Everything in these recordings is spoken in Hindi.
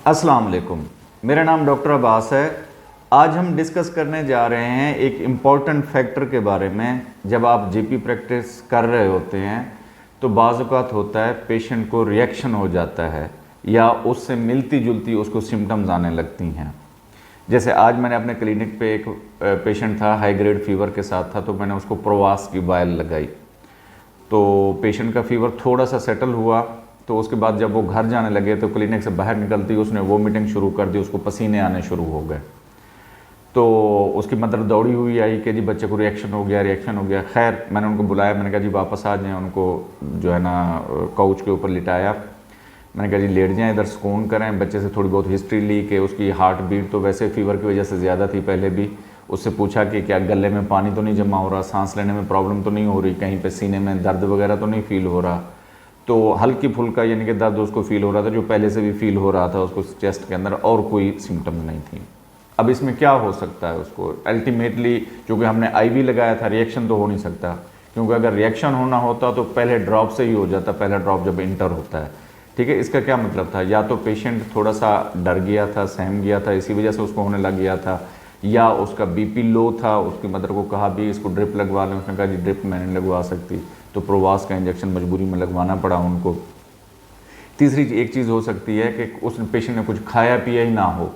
अस्सलाम वालेकुम, मेरा नाम डॉक्टर अब्बास है। आज हम डिस्कस करने जा रहे हैं एक इम्पॉर्टेंट फैक्टर के बारे में। जब आप जीपी प्रैक्टिस कर रहे होते हैं तो बाज़ औक़ात होता है पेशेंट को रिएक्शन हो जाता है या उससे मिलती जुलती उसको सिम्टम्स आने लगती हैं। जैसे आज मैंने अपने क्लिनिक पे एक पेशेंट था, हाई ग्रेड फीवर के साथ था, तो मैंने उसको प्रवास की बाइल लगाई। तो पेशेंट का फीवर थोड़ा सा सेटल हुआ, तो उसके बाद जब वो घर जाने लगे तो क्लिनिक से बाहर निकलती उसने वोमिटिंग शुरू कर दी, उसको पसीने आने शुरू हो गए। तो उसकी मदर दौड़ी हुई आई कि जी बच्चे को रिएक्शन हो गया। खैर मैंने उनको बुलाया, मैंने कहा जी वापस आ जाएँ। उनको जो है ना काउच के ऊपर लिटाया। मैंने कहा जी लेट जाएँ, इधर सुकून करें। बच्चे से थोड़ी बहुत हिस्ट्री ली कि उसकी हार्ट बीट तो वैसे फीवर की वजह से ज़्यादा थी पहले भी। उससे पूछा कि क्या गले में पानी तो नहीं जमा हो रहा, सांस लेने में प्रॉब्लम तो नहीं हो रही, कहीं पे सीने में दर्द वगैरह तो नहीं फील हो रहा। तो हल्की फुल्का यानी कि दर्द उसको फील हो रहा था, जो पहले से भी फील हो रहा था उसको चेस्ट के अंदर, और कोई सिम्टम्स नहीं थी। अब इसमें क्या हो सकता है उसको अल्टीमेटली, क्योंकि हमने आईवी लगाया था, रिएक्शन तो हो नहीं सकता, क्योंकि अगर रिएक्शन होना होता तो पहले ड्रॉप से ही हो जाता, पहला ड्रॉप जब इंटर होता है। ठीक है, इसका क्या मतलब था, या तो पेशेंट थोड़ा सा डर गया था, सहम गया था, इसी वजह से उसको होने लग गया था, या उसका बीपी लो था। उसकी मदर को कहा भी इसको ड्रिप लगवा लें, उसने कहा जी ड्रिप मैं नहीं लगवा सकती, तो प्रोवास का इंजेक्शन मजबूरी में लगवाना पड़ा उनको। तीसरी एक चीज़ हो सकती है कि उस पेशेंट ने कुछ खाया पिया ही ना हो।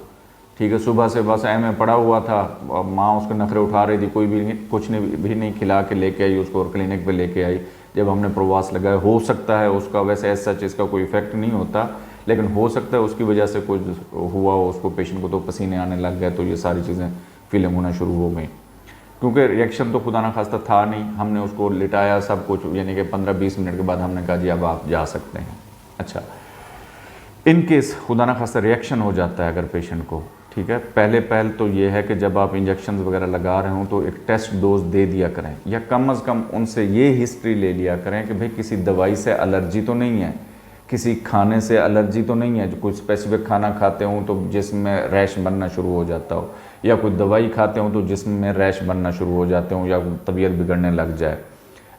ठीक है, सुबह से बस में पड़ा हुआ था, माँ उसके नखरे उठा रही थी, कोई भी कुछ भी नहीं खिला के लेके आई उसको और क्लिनिक पे लेके आई। जब हमने प्रवास लगाया, हो सकता है उसका, वैसे एज सच इसका कोई इफेक्ट नहीं होता, लेकिन हो सकता है उसकी वजह से कुछ हुआ हो उसको, पेशेंट को तो पसीने आने लग गए, तो ये सारी चीज़ें फीलिंग होना शुरू हो गई। क्योंकि रिएक्शन तो खुदा ना खास्ता था नहीं, हमने उसको लिटाया सब कुछ, यानी कि 15-20 मिनट के बाद हमने कहा जी अब आप जा सकते हैं। अच्छा, इन केस खुदा ना खास्ता रिएक्शन हो जाता है अगर पेशेंट को, ठीक है, पहल तो ये है कि जब आप इंजेक्शन वगैरह लगा रहे हो तो एक टेस्ट डोज दे दिया करें, या कम से कम उनसे ये हिस्ट्री ले लिया करें कि भाई किसी दवाई से एलर्जी तो नहीं है, किसी खाने से एलर्जी तो नहीं है, जो कोई स्पेसिफिक खाना खाते हो तो जिस्म में रैश बनना शुरू हो जाता हो, या कोई दवाई खाते हो तो जिस्म में रैश बनना शुरू हो जाते हो, या तबीयत बिगड़ने लग जाए।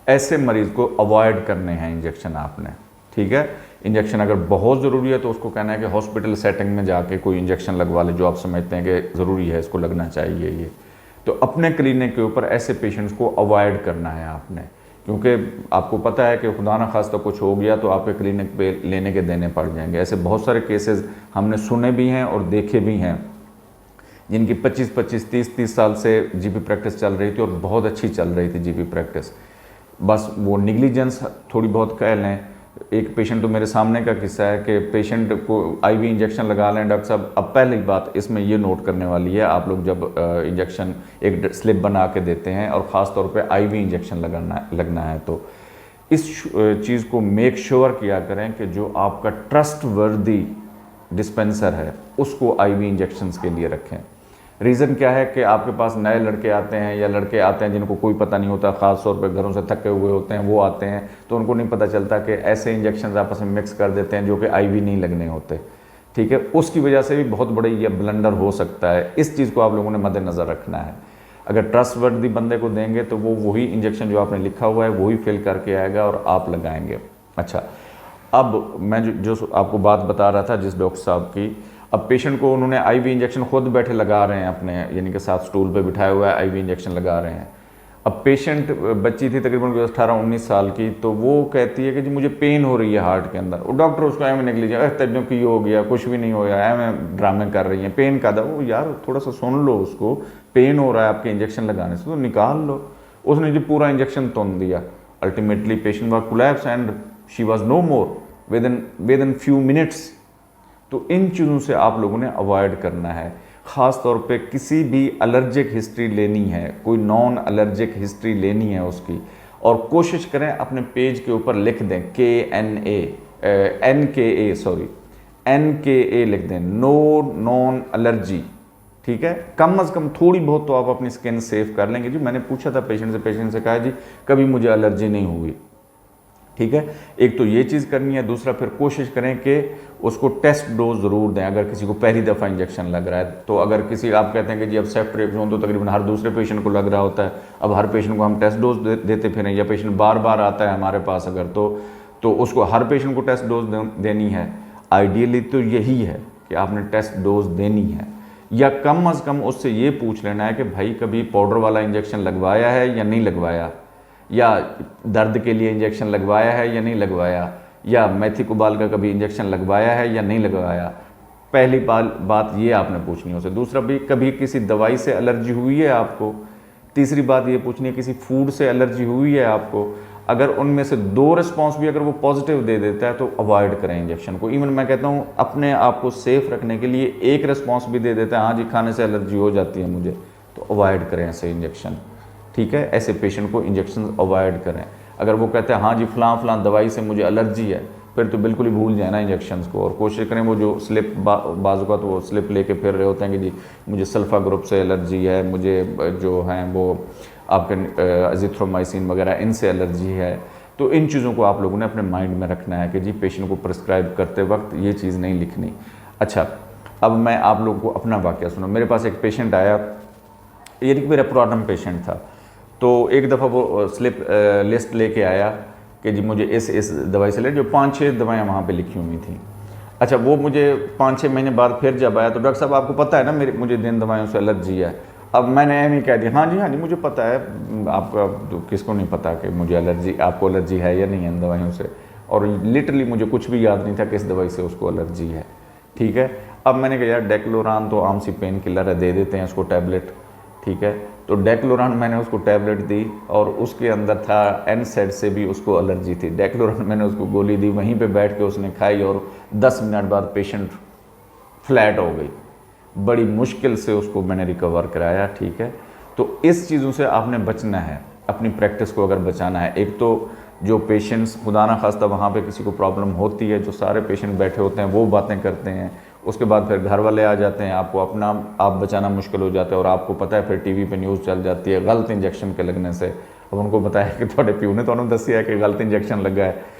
ऐसे मरीज़ को अवॉइड करने हैं इंजेक्शन आपने। ठीक है, इंजेक्शन अगर बहुत ज़रूरी है तो उसको कहना है कि हॉस्पिटल सेटिंग में जाके कोई इंजेक्शन लगवा ले जो आप समझते हैं कि ज़रूरी है, इसको लगना चाहिए ये। तो अपने क्लिनिक के ऊपर ऐसे पेशेंट्स को अवॉइड करना है आपने, क्योंकि आपको पता है कि खुदा न खास्ता कुछ हो गया तो आपके क्लिनिक पे लेने के देने पड़ जाएंगे। ऐसे बहुत सारे केसेस हमने सुने भी हैं और देखे भी हैं, जिनकी 25-25, 30-30 साल से जीपी प्रैक्टिस चल रही थी और बहुत अच्छी चल रही थी जीपी प्रैक्टिस, बस वो निगलिजेंस थोड़ी बहुत कह लें। एक पेशेंट तो मेरे सामने का किस्सा है कि पेशेंट को आईवी इंजेक्शन लगा लें डॉक्टर साहब। अब पहली बात इसमें ये नोट करने वाली है, आप लोग जब इंजेक्शन एक स्लिप बना के देते हैं और ख़ास तौर पे आईवी इंजेक्शन लगना है तो इस चीज़ को मेक श्योर किया करें कि जो आपका ट्रस्ट वर्दी डिस्पेंसर है उसको आईवी इंजेक्शंस के लिए रखें। रीज़न क्या है कि आपके पास नए लड़के आते हैं या लड़के आते हैं जिनको कोई पता नहीं होता, ख़ास तौर पे घरों से थके हुए होते हैं, वो आते हैं तो उनको नहीं पता चलता कि ऐसे इंजेक्शन आपस में मिक्स कर देते हैं जो कि आईवी नहीं लगने होते। ठीक है, उसकी वजह से भी बहुत बड़ी ये ब्लंडर हो सकता है। इस चीज़ को आप लोगों ने मद्देनज़र रखना है। अगर ट्रस्टवर्दी बंदे को देंगे तो वो वही इंजेक्शन जो आपने लिखा हुआ है वही फिल करके आएगा और आप लगाएंगे। अच्छा, अब मैं जो आपको बात बता रहा था जिस डॉक्टर साहब की, अब पेशेंट को उन्होंने आईवी इंजेक्शन खुद बैठे लगा रहे हैं अपने, यानी कि साथ स्टूल पे बिठाया हुआ है, आईवी इंजेक्शन लगा रहे हैं। अब पेशेंट बच्ची थी तकरीबन 18-19 साल की, तो वो कहती है कि जी मुझे पेन हो रही है हार्ट के अंदर। और डॉक्टर उसको एम निकलीजिए, तजो की हो गया, कुछ भी नहीं होया, एम ड्रामे कर रही हैं, पेन का दो यार, थोड़ा सा सुन लो उसको, पेन हो रहा है आपके इंजेक्शन लगाने से तो निकाल लो। उसने जी पूरा इंजेक्शन तुन दिया। Ultimately patient was collapse and she was no more within few minutes. तो इन चीज़ों से आप लोगों ने अवॉइड करना है। ख़ास तौर पे किसी भी एलर्जिक हिस्ट्री लेनी है, कोई नॉन एलर्जिक हिस्ट्री लेनी है उसकी, और कोशिश करें अपने पेज के ऊपर लिख दें NKA लिख दें, नो नॉन एलर्जी। ठीक है, कम से कम थोड़ी बहुत तो आप अपनी स्किन सेफ कर लेंगे। जी मैंने पूछा था पेशेंट से कहा जी कभी मुझे एलर्जी नहीं हुई। ठीक है, एक तो ये चीज़ करनी है। दूसरा फिर कोशिश करें कि उसको टेस्ट डोज ज़रूर दें। अगर किसी को पहली दफ़ा इंजेक्शन लग रहा है तो अगर किसी आप कहते हैं कि जी अब सेफ्ट्रेक्सोन तो तकरीबन हर दूसरे पेशेंट को लग रहा होता है, अब हर पेशेंट को हम टेस्ट डोज देते फिरें, या पेशेंट बार बार आता है हमारे पास अगर तो उसको हर पेशेंट को टेस्ट डोज देनी है। आइडियली तो यही है कि आपने टेस्ट डोज देनी है, या कम अज़ कम उससे ये पूछ लेना है कि भाई कभी पाउडर वाला इंजेक्शन लगवाया है या नहीं लगवाया, या दर्द के लिए इंजेक्शन लगवाया है या नहीं लगवाया, या मेथिकोबाल का कभी इंजेक्शन लगवाया है या नहीं लगवाया। पहली बात ये आपने पूछनी है उससे। दूसरा भी, कभी किसी दवाई से एलर्जी हुई है आपको। तीसरी बात ये पूछनी है किसी फूड से एलर्जी हुई है आपको। अगर उनमें से 2 रिस्पॉन्स भी अगर वो पॉजिटिव दे देता है तो अवॉइड करें इंजेक्शन को। इवन मैं कहता हूँ अपने आप को सेफ रखने के लिए एक रिस्पॉन्स भी दे देता है, हाँ जी खाने से एलर्जी हो जाती है मुझे, तो अवॉइड करें ऐसे इंजेक्शन। ठीक है, ऐसे पेशेंट को इंजेक्शन अवॉइड करें। अगर वो कहते हैं हाँ जी फ़लाँ दवाई से मुझे एलर्जी है, फिर तो बिल्कुल ही भूल जाए ना इंजेक्शंस को, और कोशिश करें वो जो स्लिप बाजू का तो वो स्लिप लेके फिर रहे होते हैं कि जी मुझे सल्फा ग्रुप से एलर्जी है, मुझे जो हैं वो आपके एजिथ्रोमाइसिन वगैरह इनसे एलर्जी है। तो इन चीज़ों को आप लोगों ने अपने माइंड में रखना है कि जी पेशेंट को प्रिस्क्राइब करते वक्त ये चीज़ नहीं लिखनी। अच्छा, अब मैं आप लोगों को अपना वाक़या सुनो। मेरे पास एक पेशेंट आया, ये मेरा पुराना पेशेंट था, तो एक दफ़ा वो स्लिप लिस्ट लेके आया कि जी मुझे इस दवाई से ले, जो 5-6 दवाइयाँ वहाँ पे लिखी हुई थी। अच्छा, वो मुझे 5-6 महीने बाद फिर जब आया तो डॉक्टर साहब आपको पता है ना मुझे जिन दवाइयों से एलर्जी है। अब मैंने एम ही कह दिया हाँ जी मुझे पता है। आपका तो किसको नहीं पता कि मुझे आपको एलर्जी है या नहीं है इन दवाइयों से। और लिटरली मुझे कुछ भी याद नहीं था किस दवाई से उसको एलर्जी है। ठीक है, अब मैंने कहा यार डेक्लोरान तो आम सी पेन किलर है, दे देते हैं उसको टैबलेट। ठीक है, तो डेक्लोरान मैंने उसको टैबलेट दी और उसके अंदर था NSAID से भी उसको एलर्जी थी। डेक्लोरान मैंने उसको गोली दी, वहीं पे बैठ के उसने खाई और 10 मिनट बाद पेशेंट फ्लैट हो गई। बड़ी मुश्किल से उसको मैंने रिकवर कराया। ठीक है, तो इस चीज़ों से आपने बचना है, अपनी प्रैक्टिस को अगर बचाना है। एक तो जो पेशेंट्स खुदा ना खास्ता वहाँ पे किसी को प्रॉब्लम होती है, जो सारे पेशेंट बैठे होते हैं वो बातें करते हैं, उसके बाद फिर घर वाले आ जाते हैं, आपको अपना आप बचाना मुश्किल हो जाता है। और आपको पता है फिर टीवी पे न्यूज़ चल जाती है गलत इंजेक्शन के लगने से। अब उनको बताया कि थोड़े प्यू ने तो दसिया है कि गलत इंजेक्शन लगा है।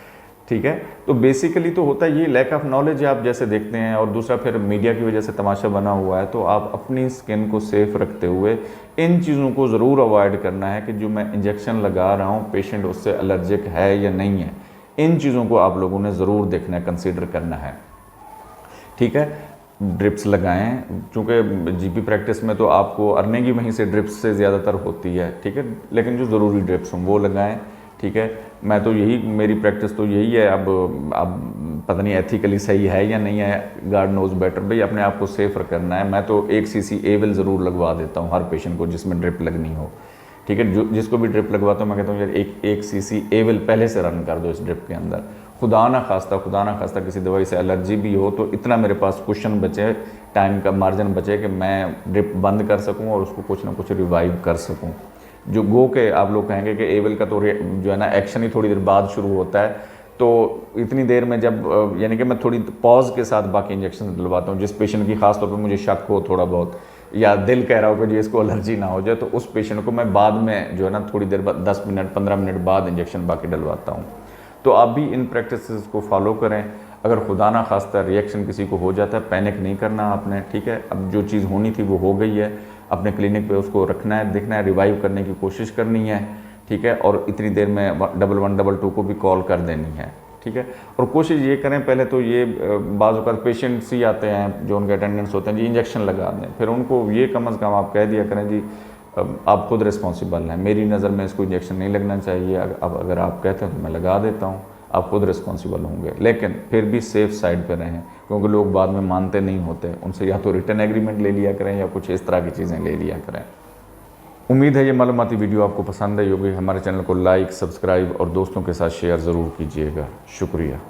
ठीक है, तो बेसिकली तो होता है ये लैक ऑफ नॉलेज है, आप जैसे देखते हैं। और दूसरा फिर मीडिया की वजह से तमाशा बना हुआ है। तो आप अपनी स्किन को सेफ रखते हुए इन चीज़ों को ज़रूर अवॉइड करना है कि जो मैं इंजेक्शन लगा रहा हूँ पेशेंट उससे एलर्जिक है या नहीं है। इन चीज़ों को आप लोगों ने ज़रूर देखना है, कंसिडर करना है। ठीक है, ड्रिप्स लगाएं, क्योंकि जीपी प्रैक्टिस में तो आपको अर्निंग ही वहीं से ड्रिप्स से ज़्यादातर होती है। ठीक है, लेकिन जो ज़रूरी ड्रिप्स हों वो लगाएं। ठीक है, मैं तो यही, मेरी प्रैक्टिस तो यही है। अब पता नहीं एथिकली सही है या नहीं है, गॉड नोज़ बेटर। भाई अपने आप को सेफ करना है। मैं तो 1 cc एविल ज़रूर लगवा देता हूँ हर पेशेंट को जिसमें ड्रिप लगनी हो। ठीक है, जिसको भी ड्रिप लगवाता हूँ मैं कहता हूँ यार 1 cc एविल पहले से रन कर दो इस ड्रिप के अंदर। खुदा ना खास्ता किसी दवाई से एलर्जी भी हो तो इतना मेरे पास क्वेश्चन बचे, टाइम का मार्जिन बचे कि मैं ड्रिप बंद कर सकूँ और उसको कुछ ना कुछ रिवाइव कर सकूँ। जो गो के आप लोग कहेंगे कि एविल का तो जो है ना एक्शन ही थोड़ी देर बाद शुरू होता है, तो इतनी देर में जब यानी कि मैं थोड़ी पॉज के साथ बाकी इंजेक्शन दिलवाता हूँ। जिस पेशेंट की खास तौर पर मुझे शक हो थोड़ा बहुत, या दिल कह रहा हो कि जी इसको एलर्जी ना हो जाए, तो उस पेशेंट को मैं बाद में जो है ना थोड़ी देर बाद 10 मिनट 15 मिनट बाद इंजेक्शन बाकी डलवाता हूँ। तो आप भी इन प्रैक्टिसेस को फॉलो करें। अगर खुदा ना खास्ता रिएक्शन किसी को हो जाता है, पैनिक नहीं करना आपने। ठीक है, अब जो चीज़ होनी थी वो हो गई है, अपने क्लिनिक पे उसको रखना है, देखना है, रिवाइव करने की कोशिश करनी है। ठीक है, और इतनी देर में 1122 को भी कॉल कर देनी है। ठीक है, और कोशिश ये करें, पहले तो ये बाज़ औक़ात पेशेंट्स ही आते हैं जो उनके अटेंडेंट्स होते हैं जी इंजेक्शन लगा दें, फिर उनको ये कम अज़ कम आप कह दिया करें जी आप खुद रिस्पॉन्सिबल हैं, मेरी नज़र में इसको इंजेक्शन नहीं लगना चाहिए, अब अगर आप कहते हैं तो मैं लगा देता हूँ, आप खुद रिस्पॉन्सिबल होंगे। लेकिन फिर भी सेफ़ साइड पर रहें, क्योंकि लोग बाद में मानते नहीं होते। उनसे या तो रिटर्न एग्रीमेंट ले लिया करें या कुछ इस तरह की चीज़ें ले लिया करें। उम्मीद है ये मालूमाती वीडियो आपको पसंद आई होगी। हमारे चैनल को लाइक, सब्सक्राइब और दोस्तों के साथ शेयर ज़रूर कीजिएगा। शुक्रिया।